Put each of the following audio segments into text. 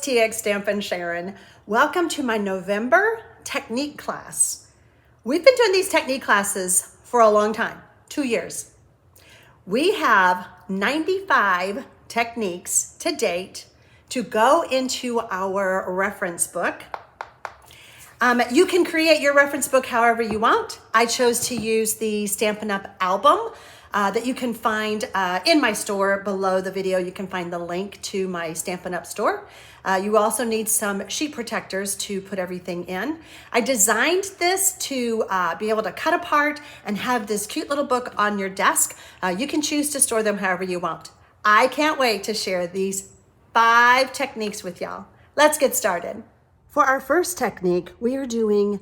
TxStampin Sharon. Welcome to my November technique class. We've been doing these technique classes for a long time, 2 years. We have 95 techniques to date to go into our reference book. You can create your reference book however you want. I chose to use the Stampin' Up! Album that you can find in my store. Below the video, you can find the link to my Stampin' Up! Store. You also need some sheet protectors to put everything in. I designed this to be able to cut apart and have this cute little book on your desk. You can choose to store them however you want. I can't wait to share these 5 techniques with y'all. Let's get started. For our first technique, we are doing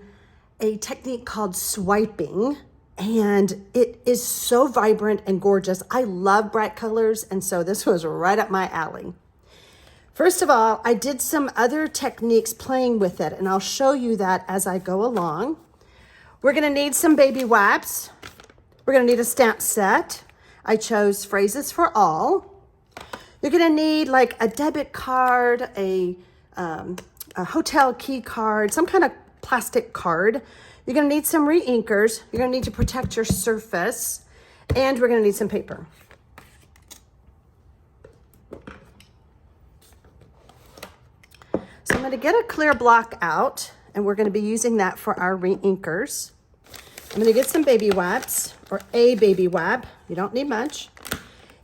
a technique called swiping, and it is so vibrant and gorgeous. I love bright colors, and so this was right up my alley. First of all, I did some other techniques playing with it, and I'll show you that as I go along. We're gonna need some baby wipes. We're gonna need a stamp set. I chose Phrases for All. You're gonna need like a debit card, a hotel key card, some kind of plastic card. You're gonna need some re-inkers. You're gonna need to protect your surface, and we're gonna need some paper. So I'm gonna get a clear block out, and we're gonna be using that for our re-inkers. I'm gonna get some baby wipes, or a baby wipe. You don't need much.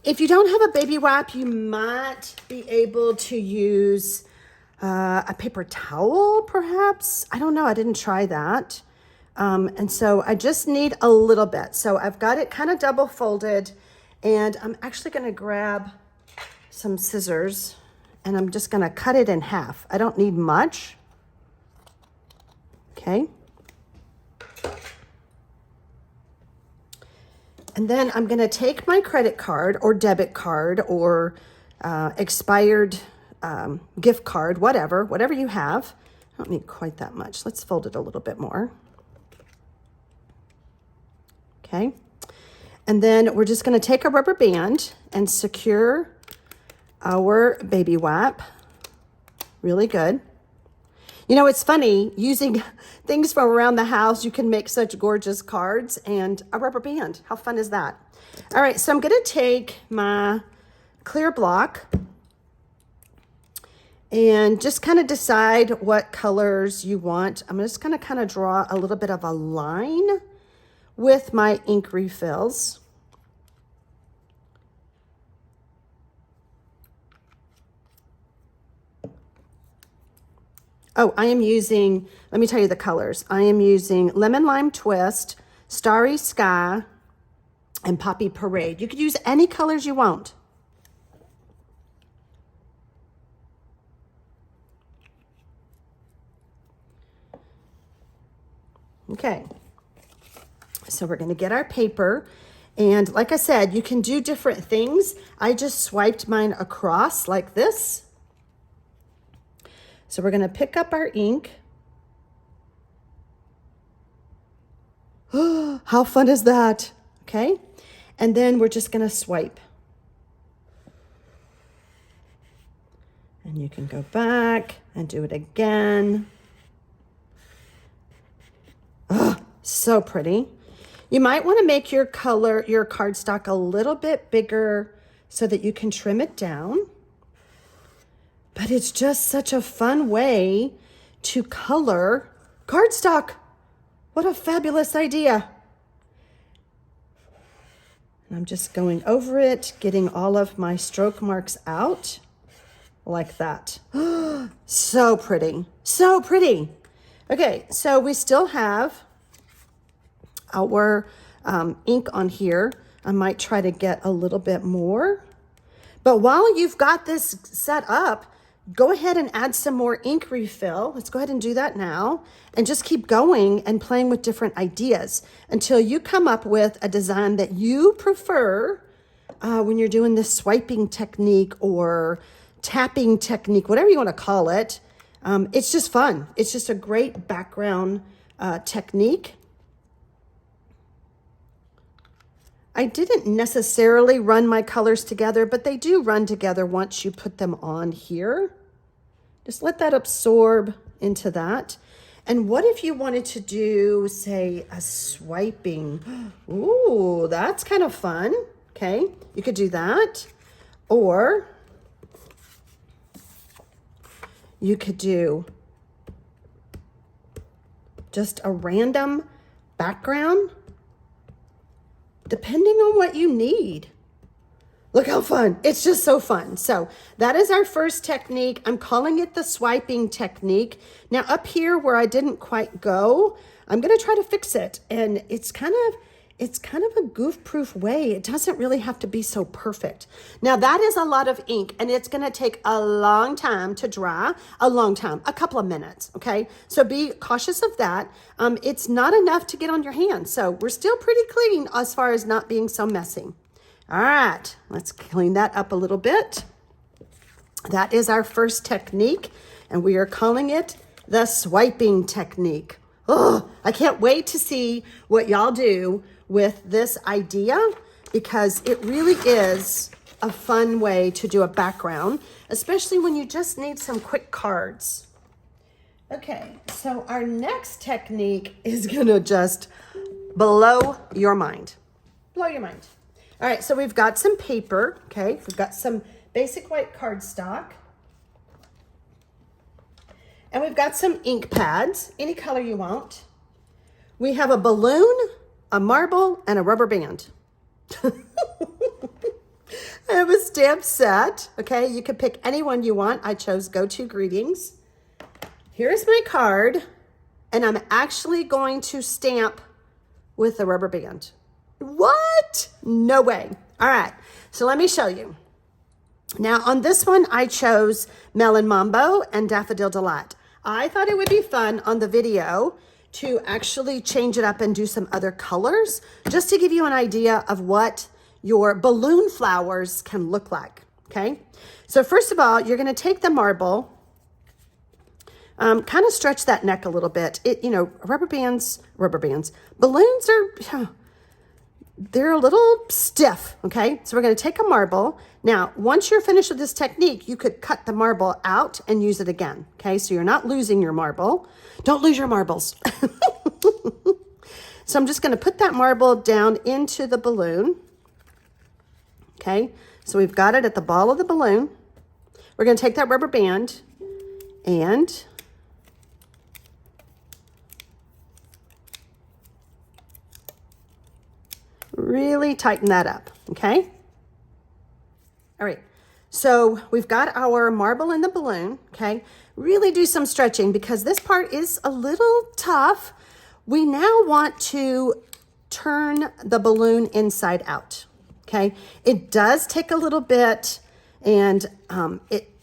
If you don't have a baby wipe, you might be able to use a paper towel, perhaps. I don't know, I didn't try that. And so I just need a little bit. So I've got it kind of double folded, and I'm actually gonna grab some scissors, and I'm just gonna cut it in half. I don't need much, okay? And then I'm gonna take my credit card or debit card or expired gift card, whatever you have. I don't need quite that much. Let's fold it a little bit more. Okay. And then we're just gonna take a rubber band and secure our baby wipe really good. You know, it's funny, using things from around the house, you can make such gorgeous cards, and a rubber band. How fun is that? All right, so I'm gonna take my clear block and just kind of decide what colors you want. I'm just gonna kind of draw a little bit of a line with my ink refills. Oh, I am using, let me tell you the colors. I am using Lemon Lime Twist, Starry Sky, and Poppy Parade. You could use any colors you want. Okay, so we're gonna get our paper, and like I said, you can do different things. I just swiped mine across like this. So we're gonna pick up our ink. Oh, how fun is that? Okay, and then we're just gonna swipe. And you can go back and do it again. Oh, so pretty. You might wanna make your cardstock a little bit bigger so that you can trim it down. But it's just such a fun way to color cardstock. What a fabulous idea. And I'm just going over it, getting all of my stroke marks out like that. So pretty, so pretty. Okay, so we still have our ink on here. I might try to get a little bit more. But while you've got this set up, go ahead and add some more ink refill. Let's go ahead and do that now, and just keep going and playing with different ideas until you come up with a design that you prefer when you're doing this swiping technique or tapping technique, whatever you want to call it. It's just fun. It's just a great background technique. I didn't necessarily run my colors together, but they do run together once you put them on here. Just let that absorb into that. And what if you wanted to do, say, a swiping? Ooh, that's kind of fun. Okay, you could do that. Or you could do just a random background, depending on what you need. Look how fun. It's just so fun. So that is our first technique. I'm calling it the swiping technique. Now up here where I didn't quite go, I'm going to try to fix it. And it's kind of a goof-proof way. It doesn't really have to be so perfect. Now that is a lot of ink and it's going to take a long time to dry, a couple of minutes. Okay. So be cautious of that. It's not enough to get on your hands. So we're still pretty clean as far as not being so messy. All right, let's clean that up a little bit. That is our first technique, and we are calling it the swiping technique. Oh, I can't wait to see what y'all do with this idea, because it really is a fun way to do a background, especially when you just need some quick cards. Okay, so our next technique is gonna just blow your mind. Blow your mind. All right, so we've got some paper, okay? We've got some basic white cardstock. And we've got some ink pads, any color you want. We have a balloon, a marble, and a rubber band. I have a stamp set, okay? You can pick any one you want. I chose Go To Greetings. Here's my card, and I'm actually going to stamp with the rubber band. What? No way. All right, so let me show you. Now on this one, I chose Melon Mambo and Daffodil Delight. I thought it would be fun on the video to actually change it up and do some other colors, just to give you an idea of what your balloon flowers can look like, okay? So first of all, you're gonna take the marble, kind of stretch that neck a little bit. Rubber bands, balloons are, they're a little stiff, okay? So we're gonna take a marble. Now, once you're finished with this technique, you could cut the marble out and use it again, okay? So you're not losing your marble. Don't lose your marbles. So I'm just gonna put that marble down into the balloon, okay? So we've got it at the ball of the balloon. We're gonna take that rubber band and really tighten that up, okay? All right, so we've got our marble in the balloon, okay? Really do some stretching because this part is a little tough. We now want to turn the balloon inside out, okay? It does take a little bit and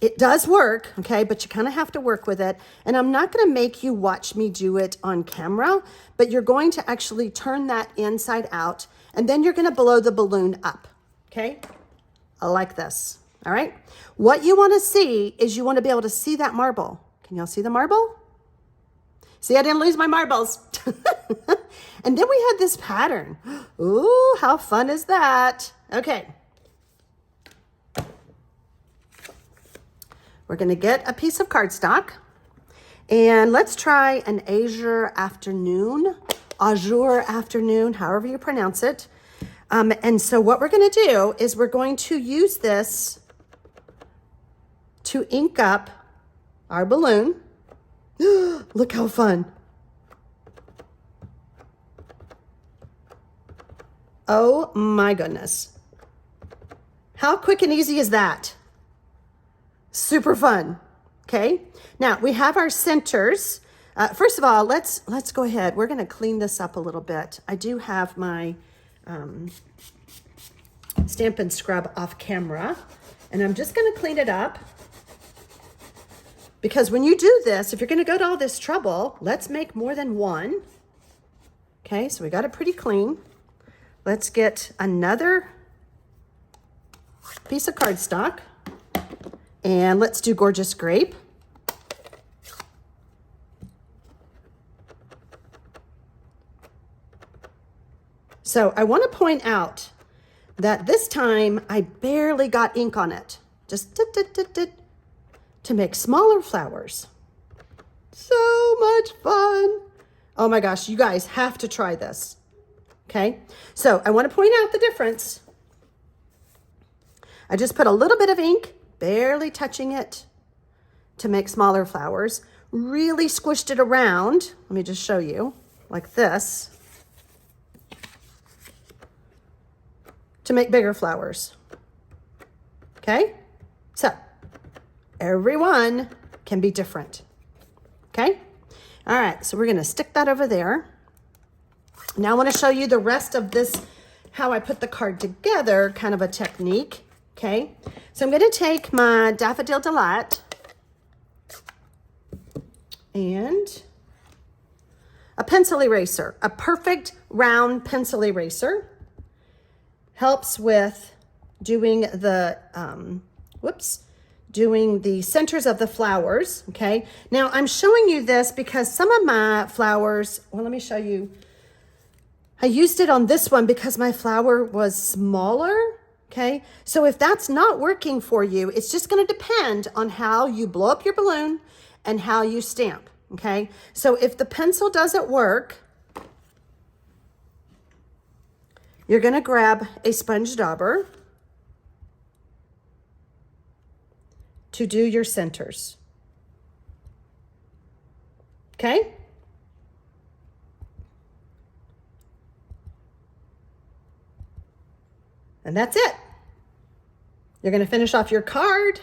it does work, okay? But you kind of have to work with it. And I'm not gonna make you watch me do it on camera, but you're going to actually turn that inside out and then you're gonna blow the balloon up, okay? Like this, all right? What you wanna see is you wanna be able to see that marble. Can y'all see the marble? See, I didn't lose my marbles. And then we had this pattern. Ooh, how fun is that? Okay. We're gonna get a piece of cardstock and let's try an azure afternoon, however you pronounce it. And so what we're gonna do is we're going to use this to ink up our balloon. Look how fun. Oh my goodness. How quick and easy is that? Super fun, okay? Now we have our centers. First of all, let's go ahead. We're gonna clean this up a little bit. I do have my Stampin' Scrub off camera, and I'm just gonna clean it up. Because when you do this, if you're gonna go to all this trouble, let's make more than one. Okay, so we got it pretty clean. Let's get another piece of cardstock and let's do Gorgeous Grape. So I wanna point out that this time I barely got ink on it. Just to make smaller flowers. So much fun. Oh my gosh, you guys have to try this. Okay, so I want to point out the difference. I just put a little bit of ink, barely touching it, to make smaller flowers. Really squished it around. Let me just show you, like this, to make bigger flowers. Okay, so everyone can be different. Okay, all right, so we're gonna stick that over there. Now I want to show you the rest of this, how I put the card together, kind of a technique. Okay, so I'm going to take my Daffodil Delight and a pencil eraser, a perfect round pencil eraser. Helps with doing the, doing the centers of the flowers, okay? Now I'm showing you this because some of my flowers, well, let me show you. I used it on this one because my flower was smaller. Okay, so if that's not working for you, it's just going to depend on how you blow up your balloon and how you stamp. Okay, so if the pencil doesn't work, you're going to grab a sponge dauber to do your centers. Okay. And that's it. You're going to finish off your card,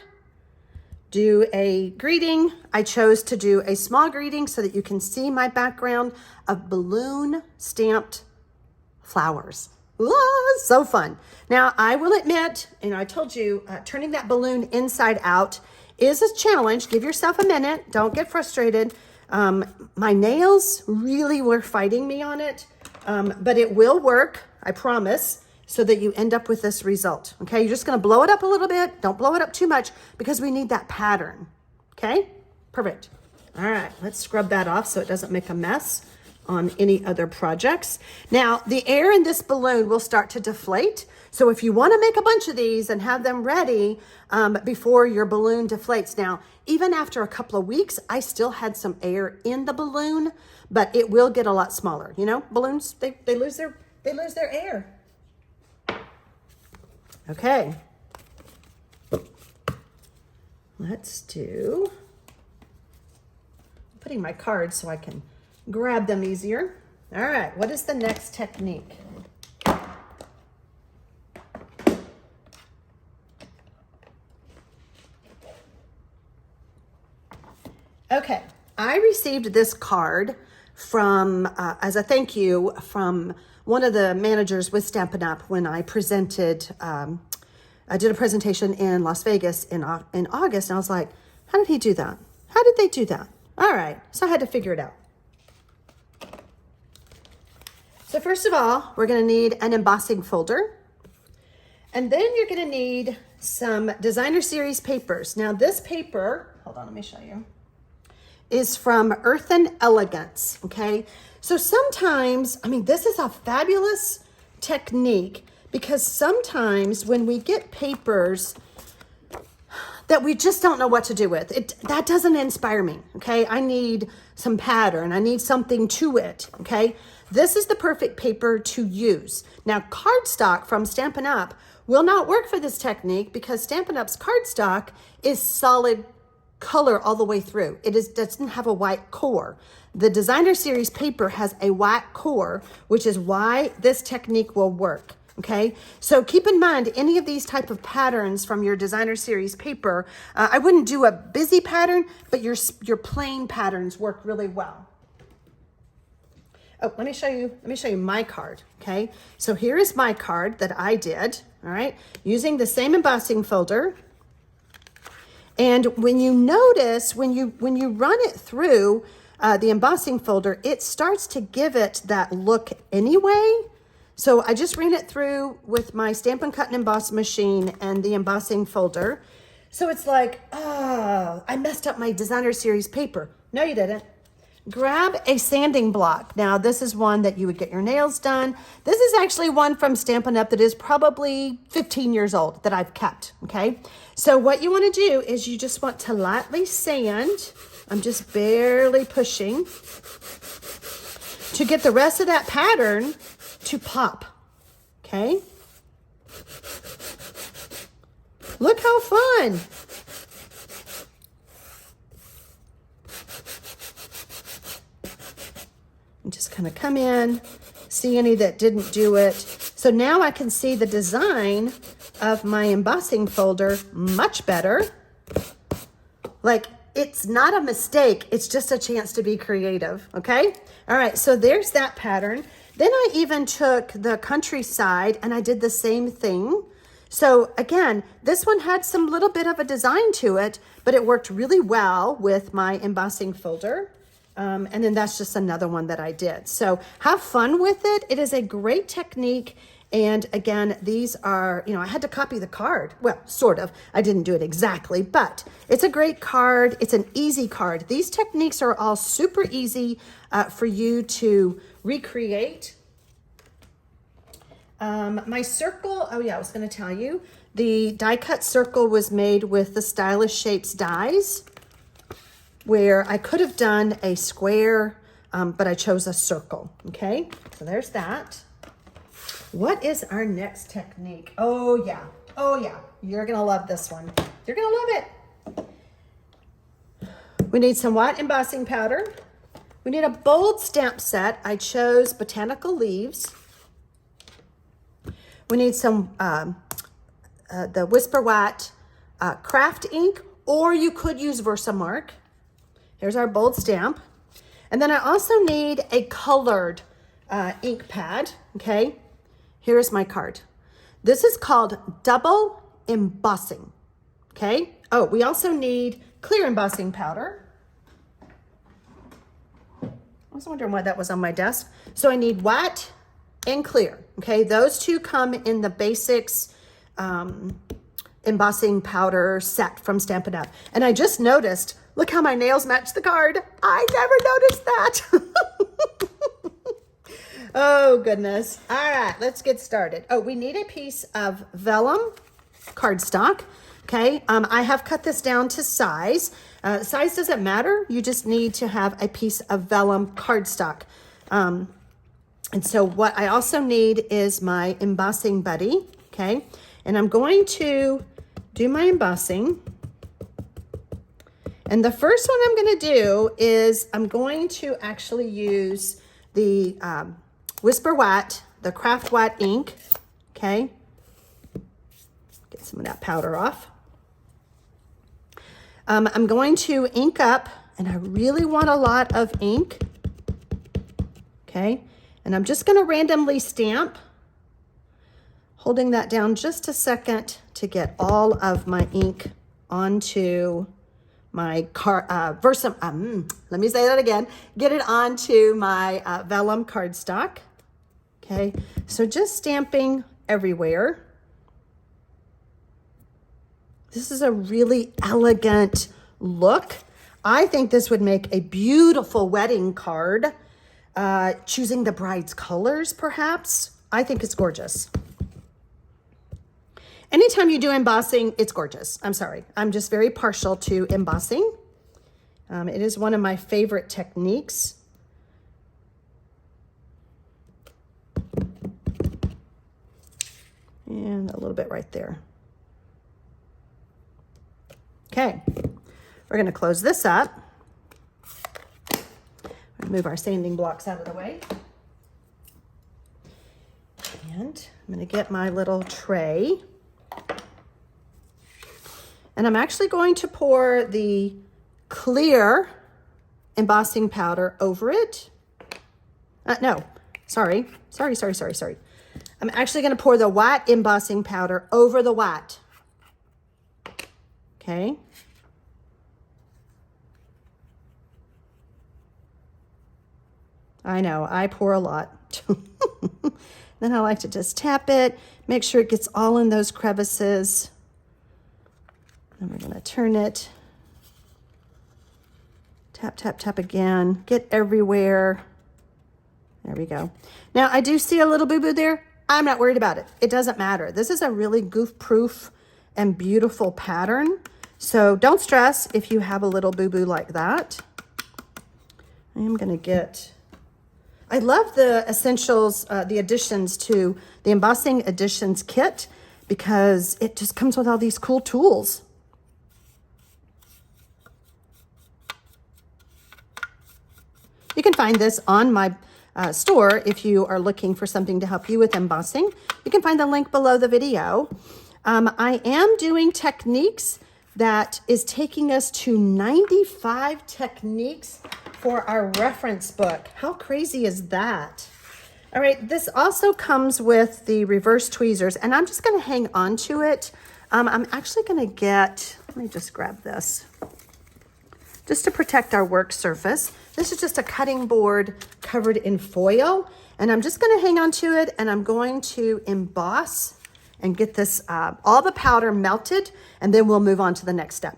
do a greeting. I chose to do a small greeting so that you can see my background of balloon stamped flowers. So fun. Now, I will admit, and I told you, turning that balloon inside out is a challenge. Give yourself a minute. Don't get frustrated. My nails really were fighting me on it, but it will work, I promise, so that you end up with this result. Okay, you're just gonna blow it up a little bit. Don't blow it up too much because we need that pattern. Okay, perfect. All right, let's scrub that off so it doesn't make a mess on any other projects. Now, the air in this balloon will start to deflate. So if you wanna make a bunch of these and have them ready before your balloon deflates. Now, even after a couple of weeks, I still had some air in the balloon, but it will get a lot smaller. You know, balloons, they lose their air. Okay, let's do, I'm putting my cards so I can grab them easier. All right, what is the next technique? Okay, I received this card from, as a thank you from one of the managers with Stampin' Up! When I presented, I did a presentation in Las Vegas in August, and I was like, how did he do that? How did they do that? All right, so I had to figure it out. So first of all, we're gonna need an embossing folder, and then you're gonna need some designer series papers. Now this paper, hold on, let me show you, is from Earth and Elegance, okay? So sometimes, I mean, this is a fabulous technique because sometimes when we get papers that we just don't know what to do with, that doesn't inspire me, okay? I need some pattern, I need something to it, okay? This is the perfect paper to use. Now, cardstock from Stampin' Up! Will not work for this technique because Stampin' Up's cardstock is solid color all the way through. It doesn't have a white core. The designer series paper has a white core, which is why this technique will work. Okay, so keep in mind any of these type of patterns from your designer series paper. I wouldn't do a busy pattern, but your plain patterns work really well. Oh, let me show you my card. Okay, so here is my card that I did. All right, using the same embossing folder. And when you notice, when you run it through the embossing folder, it starts to give it that look anyway. So I just ran it through with my Stampin' Cut and Emboss machine and the embossing folder. So it's like, oh, I messed up my designer series paper. No, you didn't. grab a sanding block. Now, this is one that you would get your nails done. This is actually one from Stampin' Up! That is probably 15 years old that I've kept, okay? So what you want to do is you just want to lightly sand. I'm just barely pushing to get the rest of that pattern to pop, okay? Look how fun. And just kind of come in, see any that didn't do it. So now I can see the design of my embossing folder much better. Like, it's not a mistake, it's just a chance to be creative, okay? All right, so there's that pattern. Then I even took the countryside and I did the same thing. So again, this one had some little bit of a design to it, but it worked really well with my embossing folder. And then that's just another one that I did. So have fun with it. It is a great technique. And again, these are, you know, I had to copy the card. Well, sort of. I didn't do it exactly, but it's a great card. It's an easy card. These techniques are all super easy for you to recreate. My circle, oh yeah, I was going to tell you, the die cut circle was made with the Stylish Shapes dies, where I could have done a square, but I chose a circle, okay? So there's that. What is our next technique? Oh yeah, you're gonna love this one. You're gonna love it. We need some white embossing powder. We need a bold stamp set. I chose Botanical Leaves. We need some, the Whisper White craft ink, or you could use Versamark. Here's our bold stamp. And then I also need a colored ink pad, okay? Here's my card. This is called double embossing, okay? Oh, we also need clear embossing powder. I was wondering why that was on my desk. So I need white and clear, okay? Those two come in the basics embossing powder set from Stampin' Up. And I just noticed, look how my nails match the card. I never noticed that. Oh, goodness. All right, let's get started. Oh, we need a piece of vellum cardstock, okay? I have cut this down to size. Size doesn't matter. You just need to have a piece of vellum cardstock. And so what I also need is my embossing buddy, okay? And I'm going to do my embossing. And the first one I'm going to do is I'm going to actually use the Whisper White, the Craft White ink, okay? Get some of that powder off. I'm going to ink up, and I really want a lot of ink, okay? And I'm just going to randomly stamp, holding that down just a second to get all of my ink onto my let me say that again. Get it onto my vellum cardstock. Okay, so just stamping everywhere. This is a really elegant look. I think this would make a beautiful wedding card. Choosing the bride's colors, perhaps. I think it's gorgeous. Anytime you do embossing, it's gorgeous. I'm sorry. I'm just very partial to embossing. It is one of my favorite techniques. And a little bit right there. Okay, we're going to close this up. Move our sanding blocks out of the way. And I'm going to get my little tray. And I'm actually going to pour the clear embossing powder over it. No, sorry. I'm actually going to pour the white embossing powder over the white. Okay. I know, I pour a lot. Then I like to just tap it, make sure it gets all in those crevices. Then we're going to turn it Tap, tap, tap again. Get everywhere. There we go. Now, I do see a little boo-boo there. I'm not worried about it. It doesn't matter. This is a really goof-proof and beautiful pattern. So don't stress if you have a little boo-boo like that. I am going to get... I love the essentials, the additions to the Embossing Additions kit because it just comes with all these cool tools. You can find this on my store if you are looking for something to help you with embossing. You can find the link below the video. I am doing techniques that is taking us to 95 techniques for our reference book. How crazy is that? All right, this also comes with the reverse tweezers, and I'm just gonna hang on to it. I'm actually gonna get, let me just grab this, just to protect our work surface. This is just a cutting board covered in foil, and I'm just gonna hang on to it, and I'm going to emboss and get this, all the powder melted, and then we'll move on to the next step.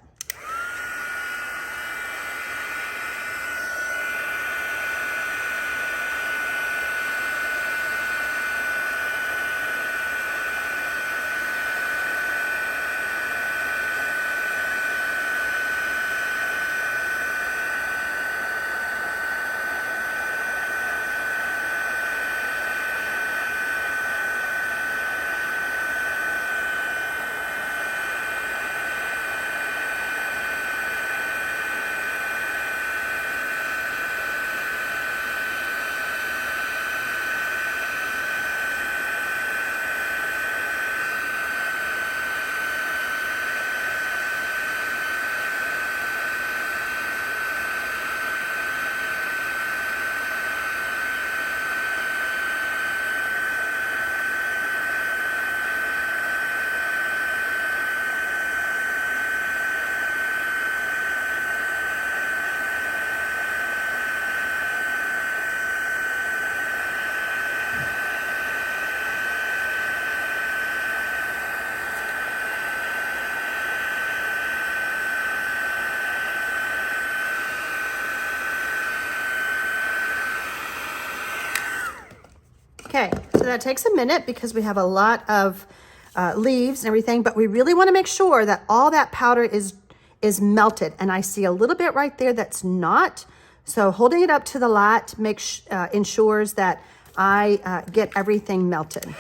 Okay, so that takes a minute because we have a lot of leaves and everything, but we really want to make sure that all that powder is melted. And I see a little bit right there that's not. So holding it up to the light ensures that I get everything melted.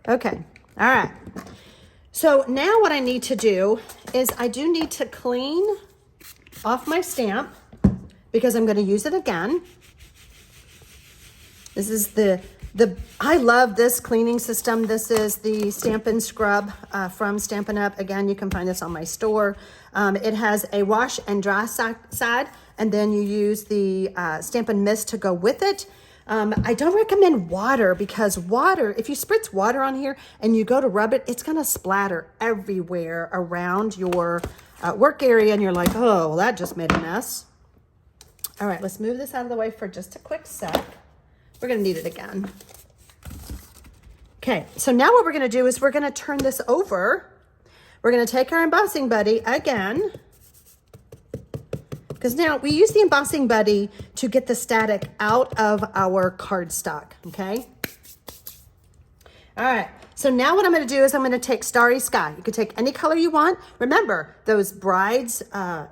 Okay, all right. So now what I need to do is I do need to clean off my stamp because I'm going to use it again. This is I love this cleaning system. This is the Stampin' Scrub from Stampin' Up. Again, you can find this on my store. It has a wash and dry side, and then you use the Stampin' Mist to go with it. I don't recommend water because water, if you spritz water on here and you go to rub it, it's going to splatter everywhere around your work area. And you're like, oh, well, that just made a mess. All right, let's move this out of the way for just a quick sec. We're going to need it again. Okay, so now what we're going to do is we're going to turn this over. We're going to take our embossing buddy again. Because now we use the embossing buddy to get the static out of our cardstock, okay? All right, so now what I'm gonna do is I'm gonna take Starry Sky. You can take any color you want. Remember, those brides, a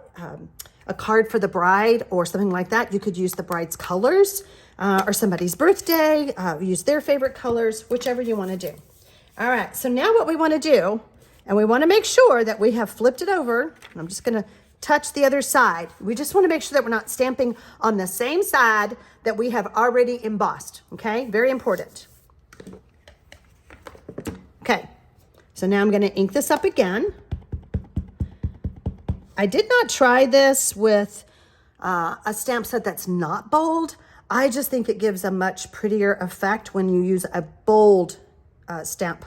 card for the bride or something like that, you could use the bride's colors or somebody's birthday, use their favorite colors, whichever you wanna do. All right, so now what we wanna do, and we wanna make sure that we have flipped it over, and I'm just gonna touch the other side. We just want to make sure that we're not stamping on the same side that we have already embossed, okay? Very important. Okay, so now I'm going to ink this up again. I did not try this with a stamp set that's not bold. I just think it gives a much prettier effect when you use a bold stamp,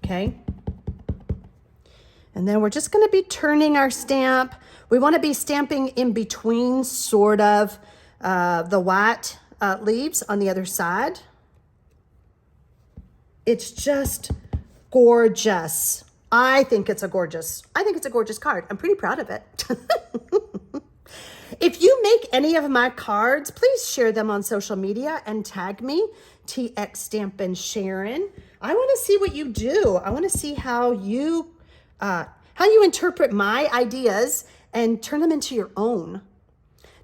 okay? And then we're just going to be turning our stamp. We want to be stamping in between sort of the white leaves on the other side. It's just gorgeous. I think it's a gorgeous card. I'm pretty proud of it. If you make any of my cards, please share them on social media and tag me, TxStampin Sharon. I want to see what you do. I want to see how you interpret my ideas and turn them into your own.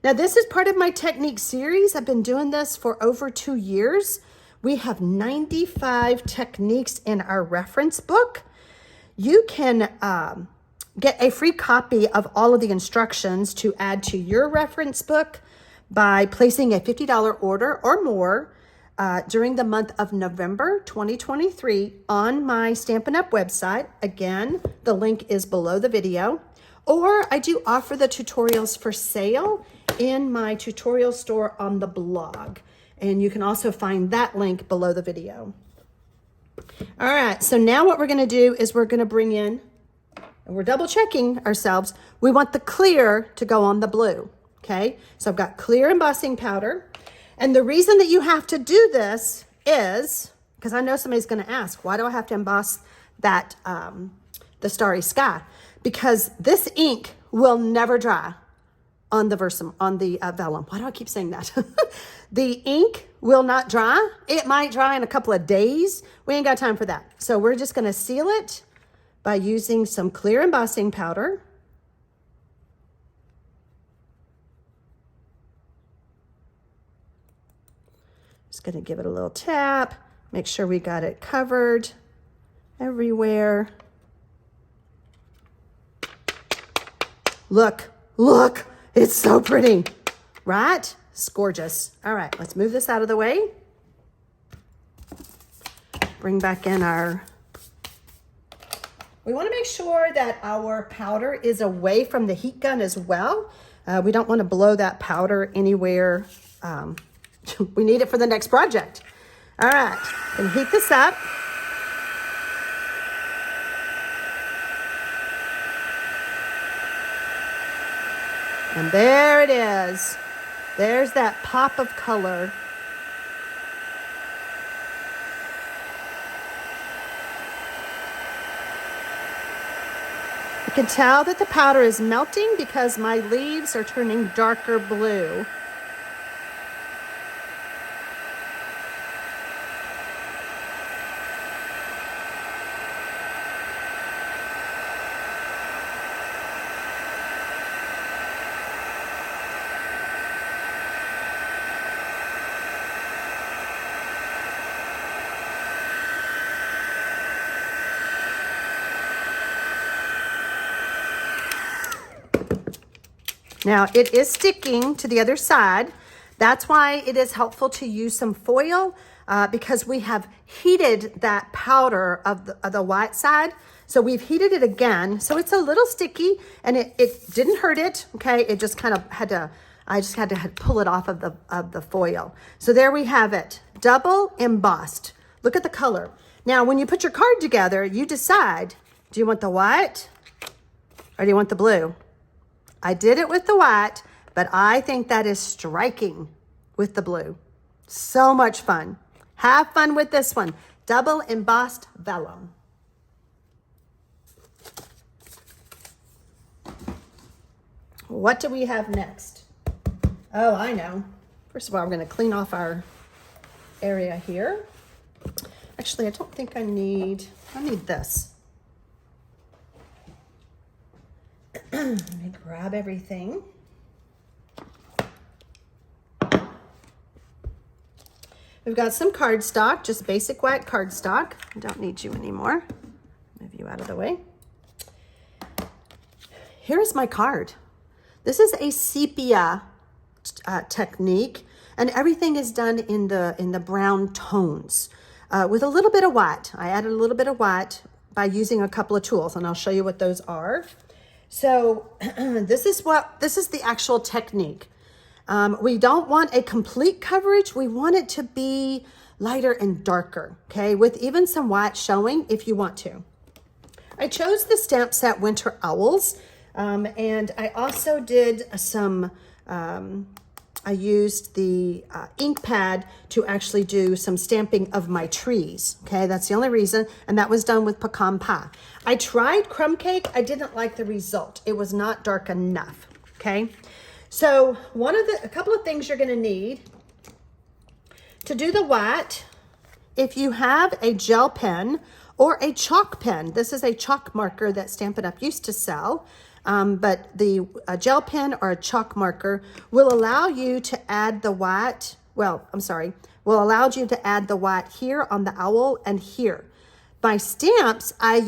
Now, this is part of my technique series. I've been doing this for over 2 years. We have 95 techniques in our reference book. You can get a free copy of all of the instructions to add to your reference book by placing a $50 order or more during the month of November 2023 on my Stampin' Up! Website. Again, the link is below the video. Or I do offer the tutorials for sale in my tutorial store on the blog. And you can also find that link below the video. All right, so now what we're gonna do is we're gonna bring in, and we're double checking ourselves, we want the clear to go on the blue, okay? So I've got clear embossing powder. And the reason that you have to do this is, because I know somebody's gonna ask, why do I have to emboss that, the starry sky? Because this ink will never dry on the vellum. Why do I keep saying that? The ink will not dry. It might dry in a couple of days. We ain't got time for that. So we're just gonna seal it by using some clear embossing powder. Just gonna give it a little tap, make sure we got it covered everywhere. Look, look, it's so pretty, right? It's gorgeous. All right, let's move this out of the way. Bring back in we wanna make sure that our powder is away from the heat gun as well. We don't wanna blow that powder anywhere. We need it for the next project. All right, gonna heat this up. And there it is. There's that pop of color. You can tell that the powder is melting because my leaves are turning darker blue. Now it is sticking to the other side. That's why it is helpful to use some foil because we have heated that powder of the white side. So we've heated it again. So it's a little sticky and it didn't hurt it, okay? It just kind of I just had to pull it off of the foil. So there we have it, double embossed. Look at the color. Now, when you put your card together, you decide, do you want the white or do you want the blue? I did it with the white, but I think that is striking with the blue. So much fun. Have fun with this one. Double embossed vellum. What do we have next? Oh, I know. First of all, we're going to clean off our area here. Actually, I don't think I need this. Let me grab everything. We've got some cardstock, just basic white cardstock. I don't need you anymore. Move you out of the way. Here's my card. This is a sepia technique, and everything is done in the brown tones with a little bit of white. I added a little bit of white by using a couple of tools, and I'll show you what those are. So this is the actual technique. We don't want a complete coverage. We want it to be lighter and darker, okay? With even some white showing if you want to. I chose the stamp set Winter Owls, and I also did some I used the ink pad to actually do some stamping of my trees. Okay, that's the only reason. And that was done with pecan pie. I tried crumb cake. I didn't like the result. It was not dark enough. Okay, so a couple of things you're going to need to do the white. If you have a gel pen or a chalk pen, this is a chalk marker that Stampin' Up! Used to sell. But the gel pen or a chalk marker will allow you to add the white, will allow you to add the white here on the owl and here. My stamps, I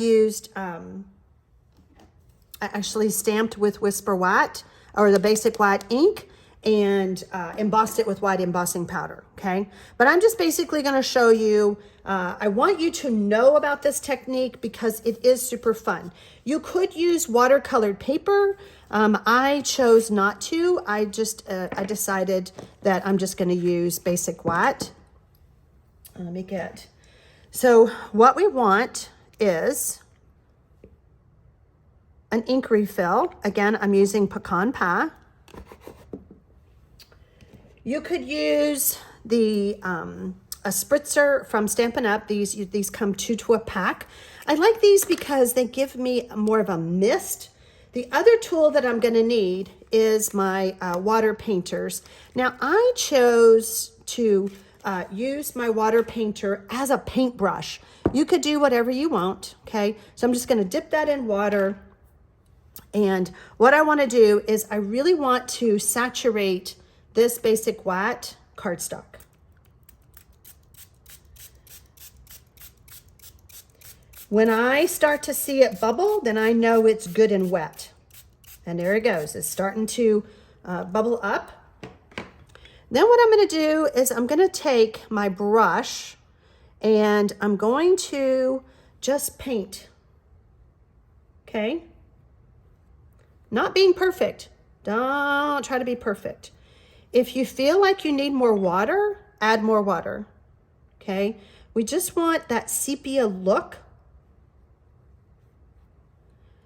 actually stamped with Whisper White or the basic white ink and embossed it with white embossing powder, okay? But I'm just basically gonna show you, I want you to know about this technique because it is super fun. You could use watercolored paper. I chose not to. I decided that I'm just gonna use basic white. Let me get, so what we want is an ink refill. Again, I'm using pecan pie. You could use the a spritzer from Stampin' Up. These come 2 to a pack. I like these because they give me more of a mist. The other tool that I'm going to need is my water painters. Now I chose to use my water painter as a paintbrush. You could do whatever you want, okay? So I'm just going to dip that in water. And what I want to do is I really want to saturate this basic white cardstock. When I start to see it bubble, then I know it's good and wet. And there it goes. It's starting to bubble up. Then what I'm going to do is I'm going to take my brush and I'm going to just paint. Okay? Not being perfect. Don't try to be perfect. If you feel like you need more water, add more water, okay? We just want that sepia look.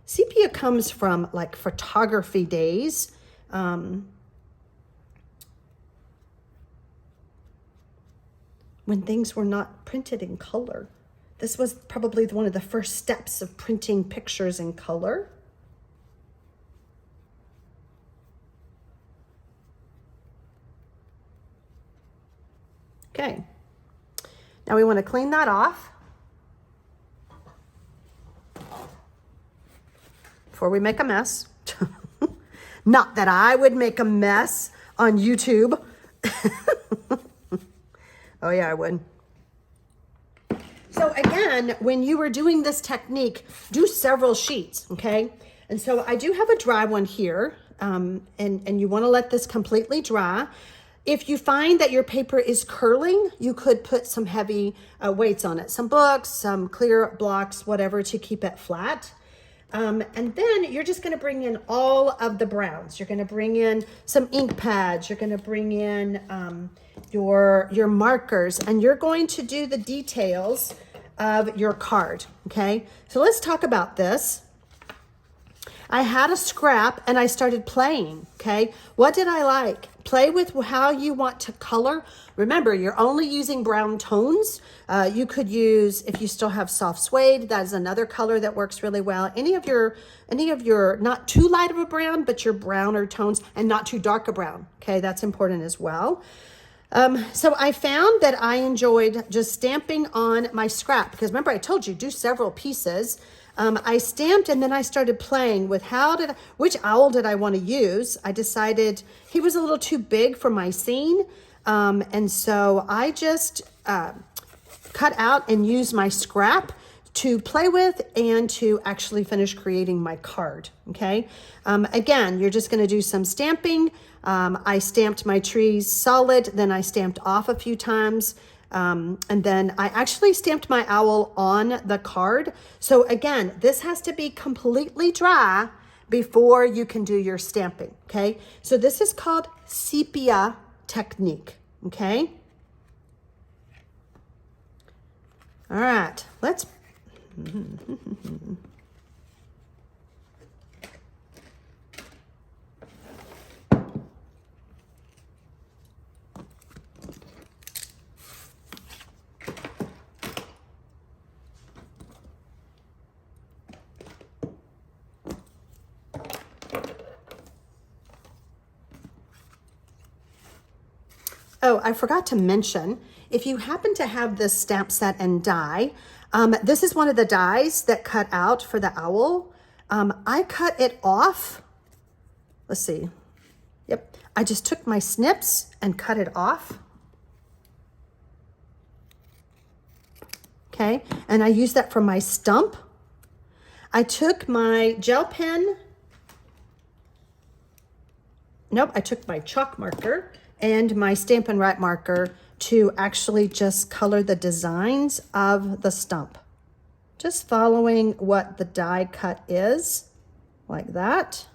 Sepia comes from like photography days. When things were not printed in color. This was probably one of the first steps of printing pictures in color. Okay, now we want to clean that off before we make a mess. Not that I would make a mess on YouTube. Oh yeah, I would. So again, when you were doing this technique, do several sheets, okay? And so I do have a dry one here, and you want to let this completely dry. If you find that your paper is curling, you could put some heavy weights on it. Some books, some clear blocks, whatever, to keep it flat. And then you're just going to bring in all of the browns. You're going to bring in some ink pads. You're going to bring in your markers. And you're going to do the details of your card, okay? So let's talk about this. I had a scrap and I started playing, okay? What did I like? Play with how you want to color. Remember, you're only using brown tones. You could use, if you still have soft suede, that is another color that works really well. Any of your not too light of a brown, but your browner tones, and not too dark a brown, okay? That's important as well. So I found that I enjoyed just stamping on my scrap, because remember I told you, do several pieces. I stamped and then I started playing with which owl did I want to use? I decided he was a little too big for my scene. And so I just cut out and used my scrap to play with and to actually finish creating my card, okay? Again, you're just gonna do some stamping. I stamped my trees solid, then I stamped off a few times. And then I actually stamped my owl on the card. So again, this has to be completely dry before you can do your stamping, okay? So this is called Sepia Technique, okay? All right, let's... Oh, I forgot to mention, if you happen to have this stamp set and die, this is one of the dies that cut out for the owl. I cut it off. Let's see. Yep. I just took my snips and cut it off. Okay. And I used that for my stump. I took my gel pen. Nope. I took my chalk marker and my Stampin' Write marker to actually just color the designs of the stump. Just following what the die cut is, like that.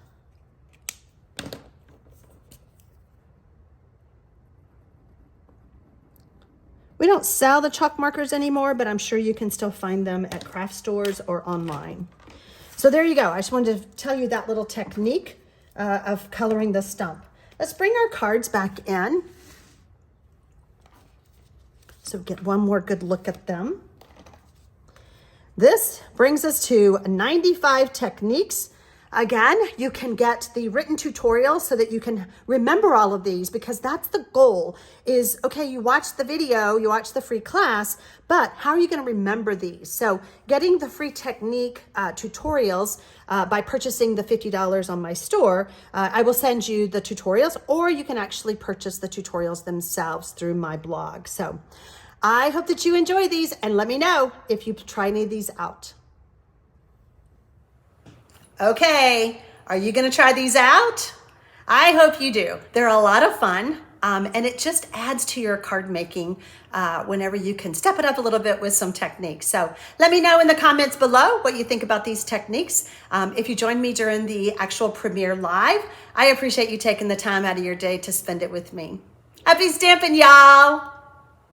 We don't sell the chalk markers anymore, but I'm sure you can still find them at craft stores or online. So there you go. I just wanted to tell you that little technique of coloring the stump. Let's bring our cards back in. So get one more good look at them. This brings us to 95 techniques. Again, you can get the written tutorial so that you can remember all of these, because that's the goal is, okay, you watch the video, you watch the free class, but how are you going to remember these? So getting the free technique tutorials by purchasing the $50 on my store, I will send you the tutorials, or you can actually purchase the tutorials themselves through my blog. So I hope that you enjoy these, and let me know if you try any of these out. Okay, are you gonna try these out? I hope you do. They're a lot of fun, and it just adds to your card making whenever you can step it up a little bit with some techniques. So let me know in the comments below what you think about these techniques. If you joined me during the actual premiere live, I appreciate you taking the time out of your day to spend it with me. Happy stamping, y'all!